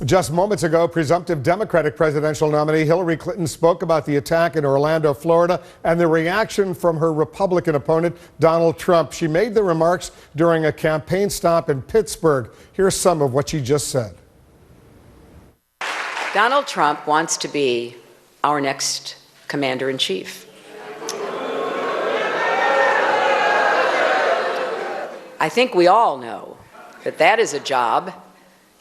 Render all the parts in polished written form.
Just moments ago, presumptive Democratic presidential nominee Hillary Clinton spoke about the attack in Orlando, Florida, and the reaction from her Republican opponent, Donald Trump. She made the remarks during a campaign stop in Pittsburgh. Here's some of what she just said. Donald Trump wants to be our next commander-in-chief. I think we all know that that is a job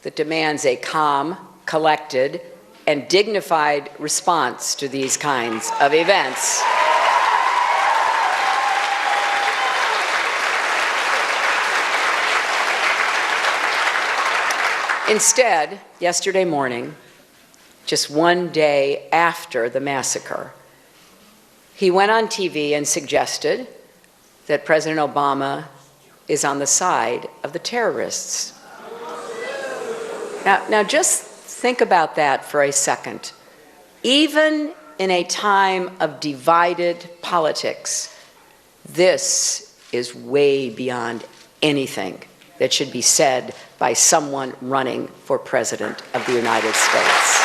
that demands a calm, collected, and dignified response to these kinds of events. Instead, yesterday morning, just one day after the massacre, he went on TV and suggested that President Obama is on the side of the terrorists. Now just think about that for a second. Even in a time of divided politics, this is way beyond anything that should be said by someone running for President of the United States.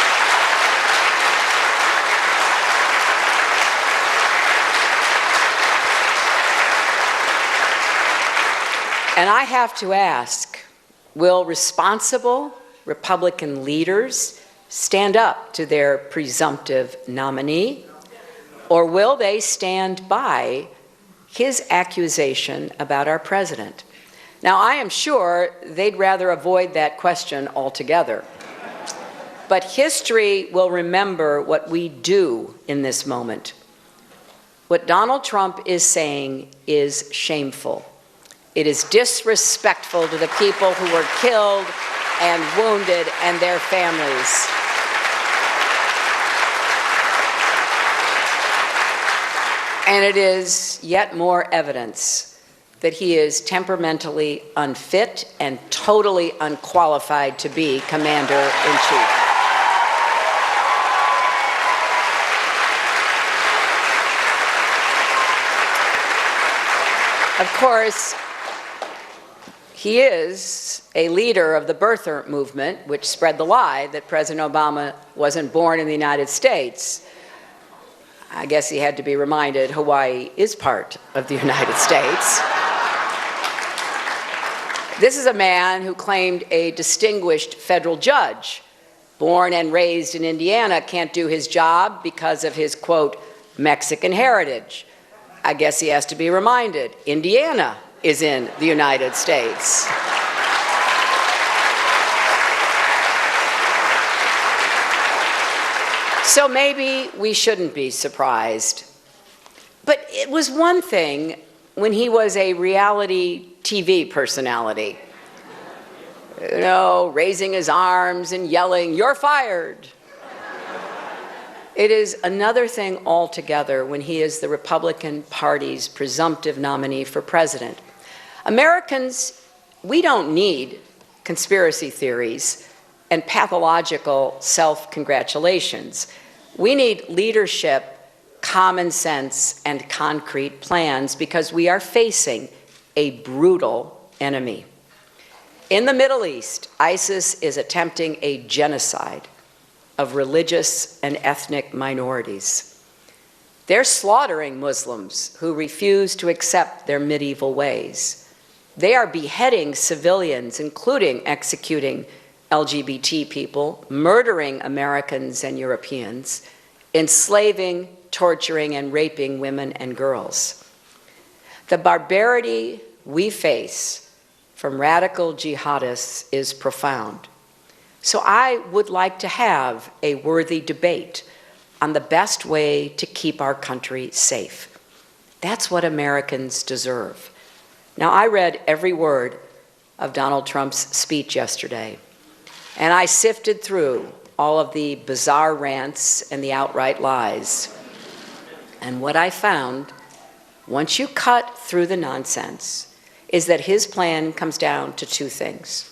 And I have to ask, will responsible Republican leaders stand up to their presumptive nominee, or will they stand by his accusation about our president? Now, I am sure they'd rather avoid that question altogether. But history will remember what we do in this moment. What Donald Trump is saying is shameful. It is disrespectful to the people who were killed and wounded and their families. And it is yet more evidence that he is temperamentally unfit and totally unqualified to be commander-in-chief. Of course, he is a leader of the birther movement, which spread the lie that President Obama wasn't born in the United States. I guess he had to be reminded Hawaii is part of the United States. This is a man who claimed a distinguished federal judge, born and raised in Indiana, can't do his job because of his, quote, Mexican heritage. I guess he has to be reminded, Indiana is in the United States. So maybe we shouldn't be surprised. But it was one thing when he was a reality TV personality. You know, raising his arms and yelling, "You're fired." It is another thing altogether when he is the Republican Party's presumptive nominee for president. Americans, we don't need conspiracy theories and pathological self-congratulations. We need leadership, common sense, and concrete plans because we are facing a brutal enemy. In the Middle East, ISIS is attempting a genocide of religious and ethnic minorities. They're slaughtering Muslims who refuse to accept their medieval ways. They are beheading civilians, including executing LGBT people, murdering Americans and Europeans, enslaving, torturing, and raping women and girls. The barbarity we face from radical jihadists is profound. So I would like to have a worthy debate on the best way to keep our country safe. That's what Americans deserve. Now, I read every word of Donald Trump's speech yesterday, and I sifted through all of the bizarre rants and the outright lies. And what I found, once you cut through the nonsense, is that his plan comes down to two things.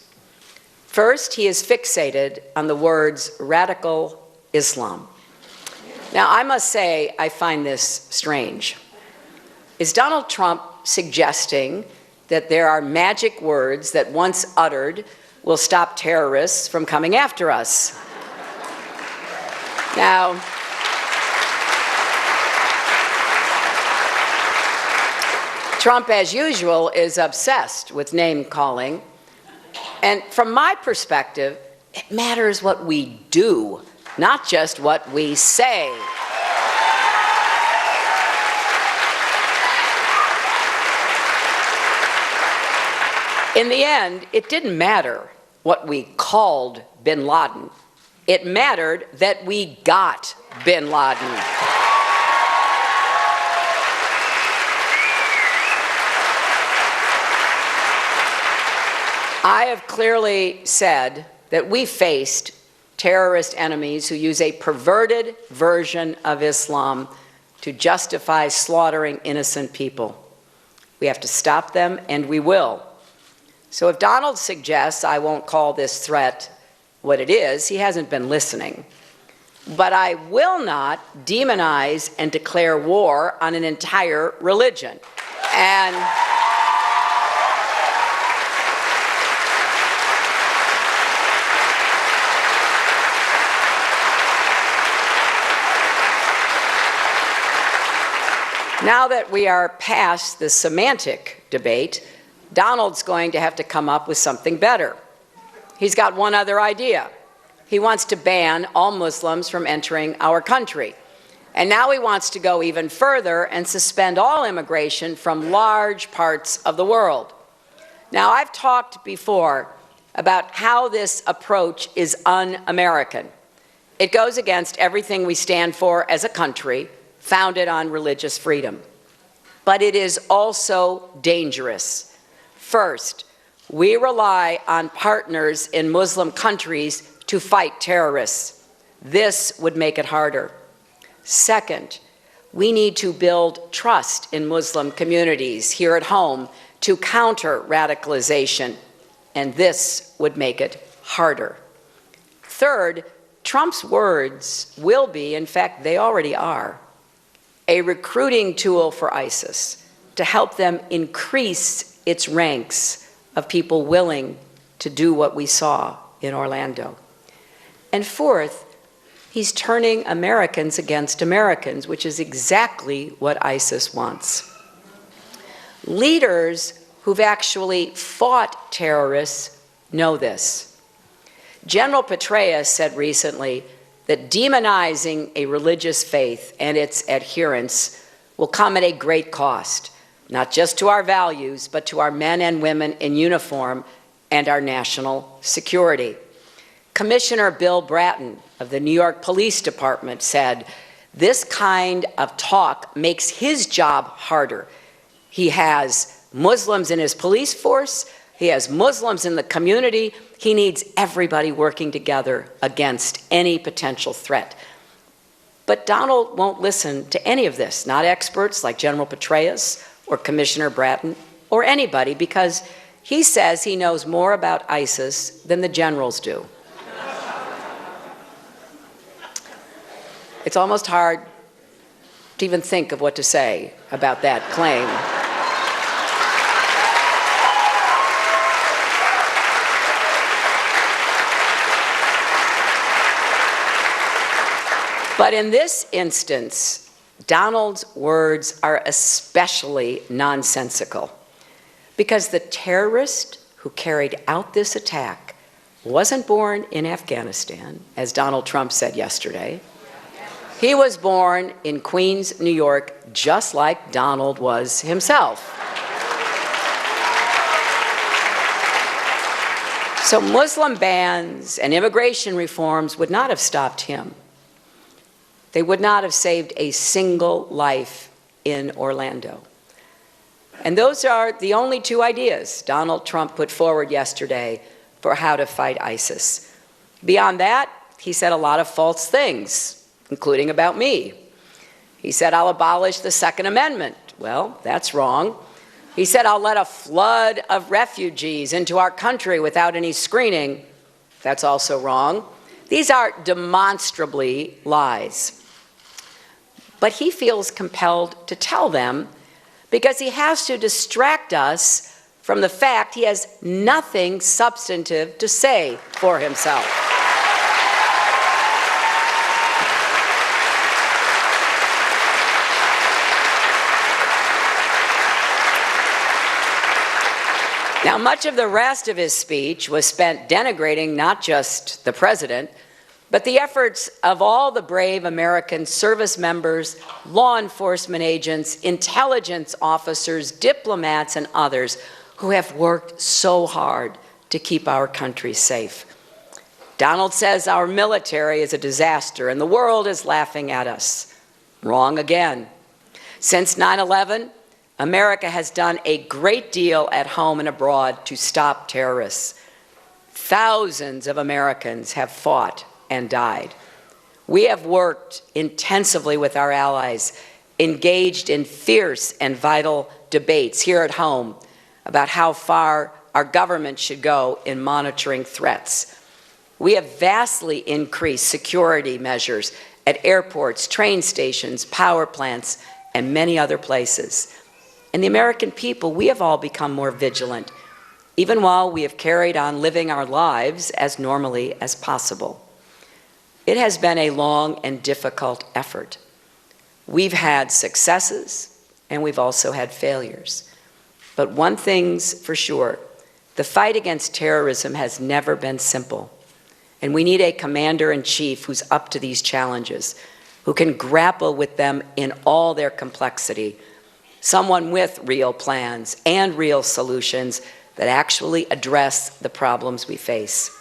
First, he is fixated on the words radical Islam. Now, I must say I find this strange. Is Donald Trump suggesting that there are magic words that once uttered will stop terrorists from coming after us. Now, Trump, as usual, is obsessed with name-calling. And from my perspective, it matters what we do, not just what we say. In the end, it didn't matter what we called bin Laden. It mattered that we got bin Laden. I have clearly said that we faced terrorist enemies who use a perverted version of Islam to justify slaughtering innocent people. We have to stop them, and we will. So if Donald suggests I won't call this threat what it is, he hasn't been listening. But I will not demonize and declare war on an entire religion. And now that we are past the semantic debate, Donald's going to have to come up with something better. He's got one other idea. He wants to ban all Muslims from entering our country. And now he wants to go even further and suspend all immigration from large parts of the world. Now, I've talked before about how this approach is un-American. It goes against everything we stand for as a country, founded on religious freedom. But it is also dangerous. First, we rely on partners in Muslim countries to fight terrorists. This would make it harder. Second, we need to build trust in Muslim communities here at home to counter radicalization, and this would make it harder. Third, Trump's words will be, in fact, they already are, a recruiting tool for ISIS to help them increase its ranks of people willing to do what we saw in Orlando. And fourth, he's turning Americans against Americans, which is exactly what ISIS wants. Leaders who've actually fought terrorists know this. General Petraeus said recently that demonizing a religious faith and its adherents will come at a great cost, not just to our values, but to our men and women in uniform and our national security. Commissioner Bill Bratton of the New York Police Department said, this kind of talk makes his job harder. He has Muslims in his police force, he has Muslims in the community, he needs everybody working together against any potential threat. But Donald won't listen to any of this, not experts like General Petraeus or Commissioner Bratton or anybody, because he says he knows more about ISIS than the generals do. It's almost hard to even think of what to say about that claim. But in this instance, Donald's words are especially nonsensical, because the terrorist who carried out this attack wasn't born in Afghanistan, as Donald Trump said yesterday. He was born in Queens, New York, just like Donald was himself. So Muslim bans and immigration reforms would not have stopped him. They would not have saved a single life in Orlando. And those are the only two ideas Donald Trump put forward yesterday for how to fight ISIS. Beyond that, he said a lot of false things, including about me. He said, I'll abolish the Second Amendment. Well, that's wrong. He said, I'll let a flood of refugees into our country without any screening. That's also wrong. These are demonstrably lies. But he feels compelled to tell them because he has to distract us from the fact he has nothing substantive to say for himself. Now, much of the rest of his speech was spent denigrating not just the president, but the efforts of all the brave American service members, law enforcement agents, intelligence officers, diplomats, and others who have worked so hard to keep our country safe. Donald says our military is a disaster and the world is laughing at us. Wrong again. Since 9/11, America has done a great deal at home and abroad to stop terrorists. Thousands of Americans have fought and died. We have worked intensively with our allies, engaged in fierce and vital debates here at home about how far our government should go in monitoring threats. We have vastly increased security measures at airports, train stations, power plants, and many other places. And the American people, we have all become more vigilant, even while we have carried on living our lives as normally as possible. It has been a long and difficult effort. We've had successes, and we've also had failures. But one thing's for sure, the fight against terrorism has never been simple. And we need a commander-in-chief who's up to these challenges, who can grapple with them in all their complexity, someone with real plans and real solutions that actually address the problems we face.